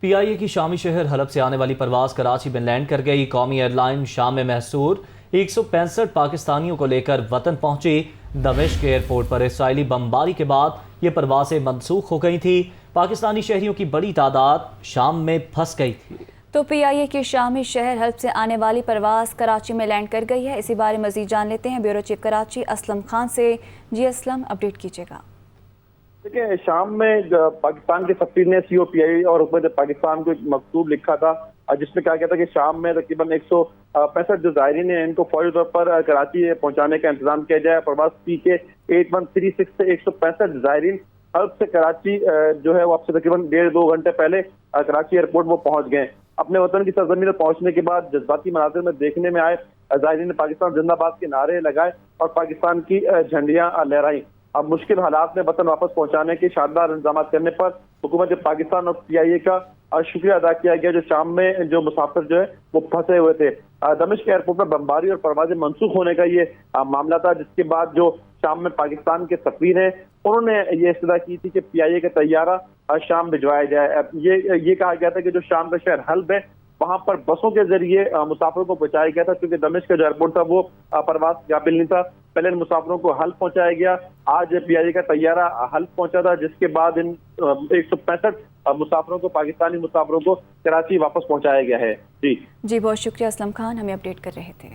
پی آئی اے کی شامی شہر حلب سے آنے والی پرواز کراچی میں لینڈ کر گئی۔ قومی ایئر لائن شام میں محصور 165 پاکستانیوں کو لے کر وطن پہنچی۔ دمشق ایئرپورٹ پر اسرائیلی بمباری کے بعد یہ پروازیں منسوخ ہو گئی تھیں۔ پاکستانی شہریوں کی بڑی تعداد شام میں پھنس گئی تھی۔ تو پی آئی اے کی شامی شہر حلب سے آنے والی پرواز کراچی میں لینڈ کر گئی ہے۔ اسی بارے مزید جان لیتے ہیں بیورو چیف کراچی اسلم خان سے۔ جی اسلم، اپڈیٹ کیجیے گا۔ دیکھیں، شام میں پاکستان کے سفیر نے سی او پی آئی اور حکومت پاکستان کو ایک مکتوب لکھا تھا جس میں کہا گیا تھا کہ شام میں تقریباً 165 جو زائرین ہیں ان کو فوری طور پر کراچی پہنچانے کا انتظام کیا جائے۔ پرواز پی کے 8136 سے 165 زائرین حلب سے کراچی جو ہے وہ اب سے تقریباً 1.5-2 گھنٹے پہلے کراچی ایئرپورٹ وہ پہنچ گئے۔ اپنے وطن کی سرزمین پر پہنچنے کے بعد جذباتی مناظر میں دیکھنے میں آئے زائرین نے پاکستان زندہ باد کے نعرے لگائے اور پاکستان کی جھنڈیاں لہرائیں۔ اب مشکل حالات میں وطن واپس پہنچانے کے شاندار انتظامات کرنے پر حکومت پاکستان اور پی آئی اے کا شکریہ ادا کیا گیا، جو شام میں جو مسافر جو ہے وہ پھنسے ہوئے تھے۔ دمشق ایئرپورٹ پر بمباری اور پروازیں منسوخ ہونے کا یہ معاملہ تھا، جس کے بعد جو شام میں پاکستان کے سفیر ہیں انہوں نے یہ استدعا کی تھی کہ پی آئی اے کا طیارہ شام بھجوایا جائے۔ یہ کہا گیا تھا کہ جو شام کا شہر حلب ہے وہاں پر بسوں کے ذریعے مسافروں کو پہنچایا گیا تھا، کیونکہ دمشق کا جو ایئرپورٹ تھا وہ پرواز قابل نہیں تھا۔ پہلے ان مسافروں کو حلب پہنچایا گیا، آج پی آئی اے کا طیارہ حلب پہنچا تھا، جس کے بعد ان 165 مسافروں کو، پاکستانی مسافروں کو کراچی واپس پہنچایا گیا ہے۔ جی بہت شکریہ اسلم خان، ہمیں اپڈیٹ کر رہے تھے۔